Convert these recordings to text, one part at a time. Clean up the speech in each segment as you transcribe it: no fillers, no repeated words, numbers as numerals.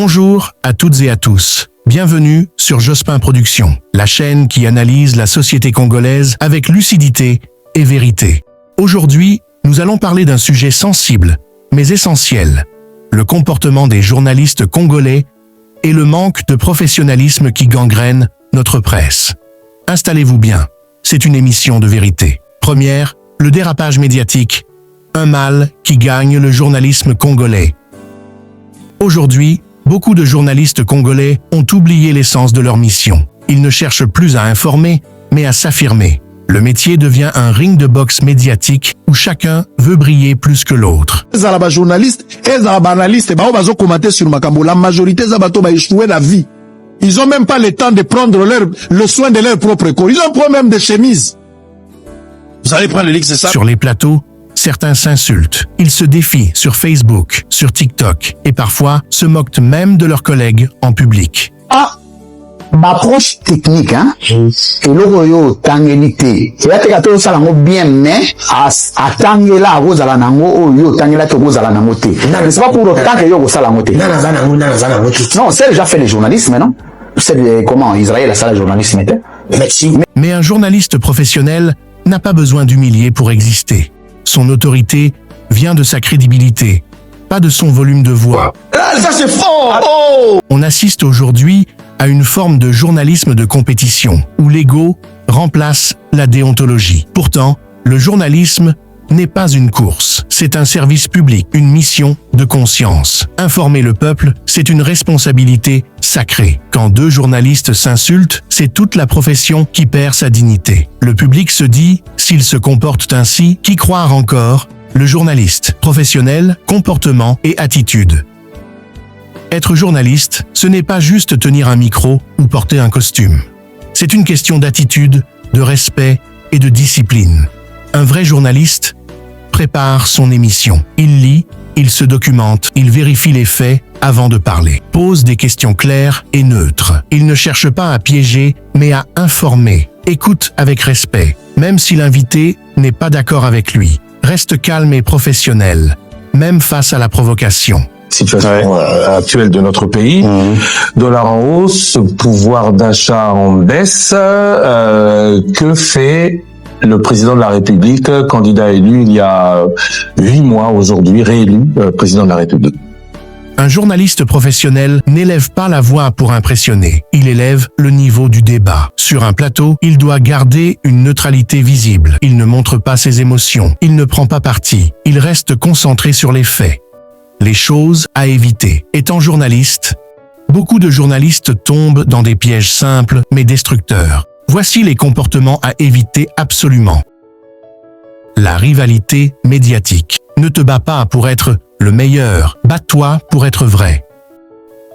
Bonjour à toutes et à tous. Bienvenue sur Jospin Productions, la chaîne qui analyse la société congolaise avec lucidité et vérité. Aujourd'hui, nous allons parler d'un sujet sensible, mais essentiel, le comportement des journalistes congolais et le manque de professionnalisme qui gangrène notre presse. Installez-vous bien, c'est une émission de vérité. Première, le dérapage médiatique, un mal qui gagne le journalisme congolais. Aujourd'hui, beaucoup de journalistes congolais ont oublié l'essence de leur mission. Ils ne cherchent plus à informer, mais à s'affirmer. Le métier devient un ring de boxe médiatique où chacun veut briller plus que l'autre. Les journalistes et les banalistes, ils commenter sur Makambo. La majorité des bateaux ont échoué la vie. Ils n'ont même pas le temps de prendre le soin de leur propre corps. Ils ont pris même des chemises. Vous allez prendre le leak, c'est ça? Sur les plateaux, certains s'insultent. Ils se défient sur Facebook, sur TikTok et parfois se moquent même de leurs collègues en public. Ah, l'approche technique, hein? Et l'oyo tangelité. C'est là que tu as bien, mais à tangela rose à la nango, yo tangela to rose à la nangote. C'est pas pour autant que yo rose à la nangote. Non, c'est déjà fait le journalisme, non? C'est comment Israël a ça le journalisme. Mais un journaliste professionnel n'a pas besoin d'humilier pour exister. Son autorité vient de sa crédibilité, pas de son volume de voix. Ça c'est fort! Oh! On assiste aujourd'hui à une forme de journalisme de compétition, où l'ego remplace la déontologie. Pourtant, le journalisme n'est pas une course, c'est un service public, une mission de conscience. Informer le peuple, c'est une responsabilité sacrée. Quand deux journalistes s'insultent, c'est toute la profession qui perd sa dignité. Le public se dit, s'ils se comportent ainsi, qui croire encore? Le journaliste, professionnel, comportement et attitude. Être journaliste, ce n'est pas juste tenir un micro ou porter un costume. C'est une question d'attitude, de respect et de discipline. Un vrai journaliste prépare son émission. Il lit, il se documente, il vérifie les faits avant de parler. Pose des questions claires et neutres. Il ne cherche pas à piéger, mais à informer. Écoute avec respect, même si l'invité n'est pas d'accord avec lui. Reste calme et professionnel, même face à la provocation. Situation actuelle de notre pays, dollar en hausse, pouvoir d'achat en baisse, que fait le président de la République, candidat élu il y a 8 mois aujourd'hui, réélu président de la République? Un journaliste professionnel n'élève pas la voix pour impressionner, il élève le niveau du débat. Sur un plateau, il doit garder une neutralité visible. Il ne montre pas ses émotions, il ne prend pas parti, il reste concentré sur les faits. Les choses à éviter. Étant journaliste, beaucoup de journalistes tombent dans des pièges simples mais destructeurs. Voici les comportements à éviter absolument. La rivalité médiatique. Ne te bats pas pour être le meilleur, bats-toi pour être vrai.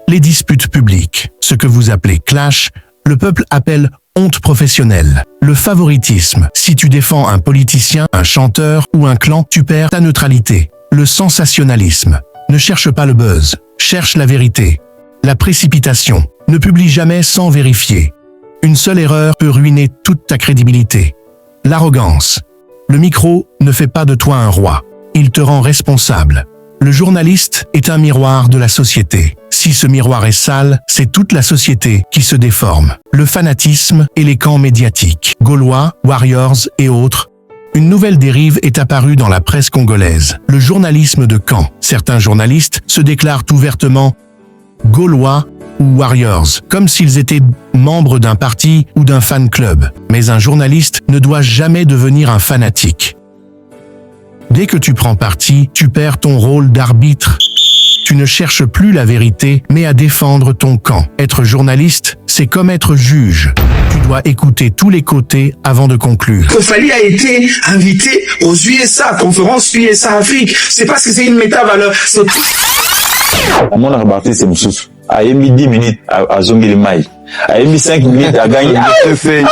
Les disputes publiques, ce que vous appelez clash, le peuple appelle honte professionnelle. Le favoritisme, si tu défends un politicien, un chanteur ou un clan, tu perds ta neutralité. Le sensationnalisme, ne cherche pas le buzz, cherche la vérité. La précipitation, ne publie jamais sans vérifier. Une seule erreur peut ruiner toute ta crédibilité. L'arrogance, le micro ne fait pas de toi un roi, il te rend responsable. Le journaliste est un miroir de la société. Si ce miroir est sale, c'est toute la société qui se déforme. Le fanatisme et les camps médiatiques, Gaulois, Warriors et autres. Une nouvelle dérive est apparue dans la presse congolaise, le journalisme de camp. Certains journalistes se déclarent ouvertement Gaulois ou Warriors, comme s'ils étaient membres d'un parti ou d'un fan club. Mais un journaliste ne doit jamais devenir un fanatique. Dès que tu prends parti, tu perds ton rôle d'arbitre. Tu ne cherches plus la vérité, mais à défendre ton camp. Être journaliste, c'est comme être juge. Tu dois écouter tous les côtés avant de conclure. Fali a été invité aux USA, conférence USA Afrique. C'est parce que c'est une méta-valeur. Mon arbitre, c'est monsieur. A mis 10 minutes à Zongili Maï. A mis 5 minutes à gagner un fait.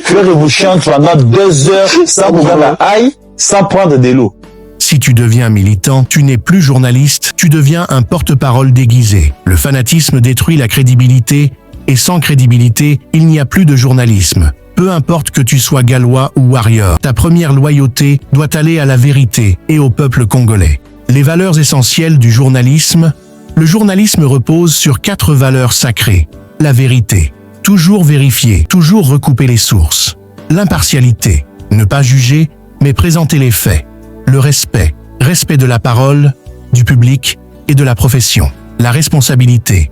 Frère, vous chantez pendant 2 heures sans vous la aïe, sans prendre de l'eau. Si tu deviens militant, tu n'es plus journaliste, tu deviens un porte-parole déguisé. Le fanatisme détruit la crédibilité, et sans crédibilité, il n'y a plus de journalisme. Peu importe que tu sois gallois ou warrior, ta première loyauté doit aller à la vérité et au peuple congolais. Les valeurs essentielles du journalisme, Le journalisme repose sur 4 valeurs sacrées. La vérité. Toujours vérifier, toujours recouper les sources. L'impartialité. Ne pas juger, mais présenter les faits. Le respect. Respect de la parole, du public et de la profession. La responsabilité.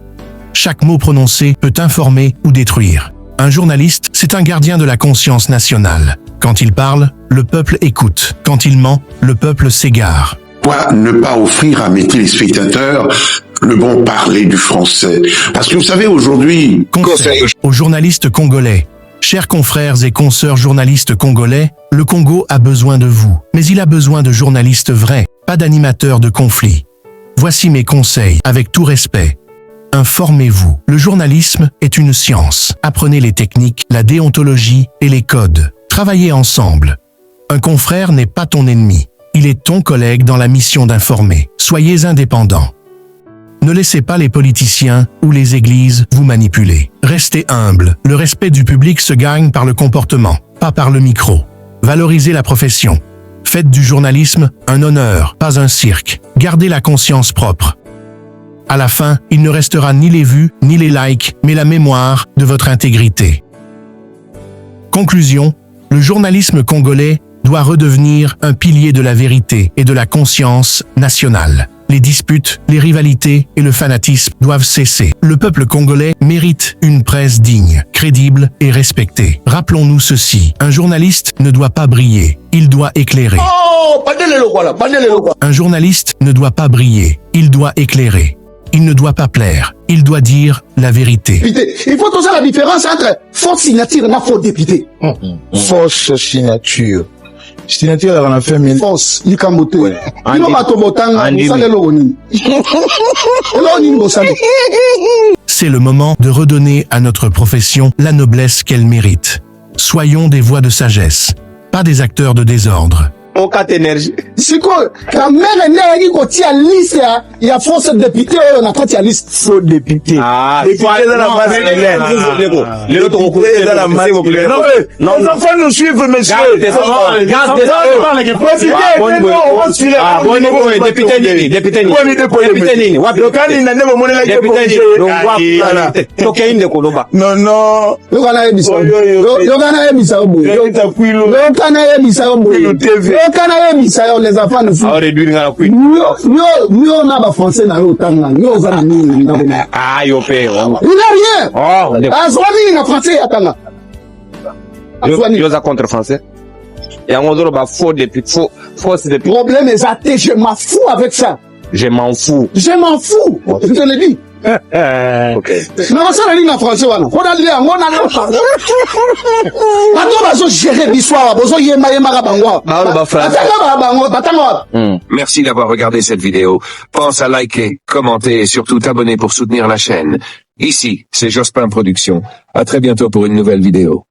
Chaque mot prononcé peut informer ou détruire. Un journaliste, c'est un gardien de la conscience nationale. Quand il parle, le peuple écoute. Quand il ment, le peuple s'égare. Pourquoi ne pas offrir à mes téléspectateurs le bon parler du français? Parce que vous savez, aujourd'hui... Conseil aux journalistes congolais. Chers confrères et consoeurs journalistes congolais, le Congo a besoin de vous. Mais il a besoin de journalistes vrais, pas d'animateurs de conflits. Voici mes conseils, avec tout respect. Informez-vous. Le journalisme est une science. Apprenez les techniques, la déontologie et les codes. Travaillez ensemble. Un confrère n'est pas ton ennemi. Il est ton collègue dans la mission d'informer. Soyez indépendants. Ne laissez pas les politiciens ou les églises vous manipuler. Restez humble. Le respect du public se gagne par le comportement, pas par le micro. Valorisez la profession. Faites du journalisme un honneur, pas un cirque. Gardez la conscience propre. À la fin, il ne restera ni les vues, ni les likes, mais la mémoire de votre intégrité. Conclusion, le journalisme congolais doit redevenir un pilier de la vérité et de la conscience nationale. Les disputes, les rivalités et le fanatisme doivent cesser. Le peuple congolais mérite une presse digne, crédible et respectée. Rappelons-nous ceci, un journaliste ne doit pas briller, il doit éclairer. Un journaliste ne doit pas briller, il doit éclairer. Il ne doit pas plaire, il doit dire la vérité. Il faut aussi la différence entre fausse signature et faux député. Fausse signature. Signature dans la famille. Fausse, il kambote. Il va to botanga, vous savez l'oni. L'oni bosale. C'est le moment de redonner à notre profession la noblesse qu'elle mérite. Soyons des voix de sagesse, pas des acteurs de désordre. C'est quoi? La mère est née, il y a liste, il y a fausse député, on a pas de liste. Faux député. Ah, député dans la base de les autres recoupés dans la masse. Non, les enfants nous suivent, monsieur. Les enfants ne font pas. Nous, on a français dans le temps. Nous, on a mis. Ah, yo paye. Il n'a rien. Ah, Swami, il a français, attends. Yo za contre français. Et on doit faux député, fausse député. Problème est athée, je m'en fous avec ça. Je m'en fous. Je m'en fous. Je te le dis. Ok. Non, ça, la ligne en français, voilà. On a lien, on a lien. Attends, on gérer l'histoire. Merci d'avoir regardé cette vidéo. Pense à liker, commenter et surtout t'abonner pour soutenir la chaîne. Ici, c'est Jospin Productions. À très bientôt pour une nouvelle vidéo.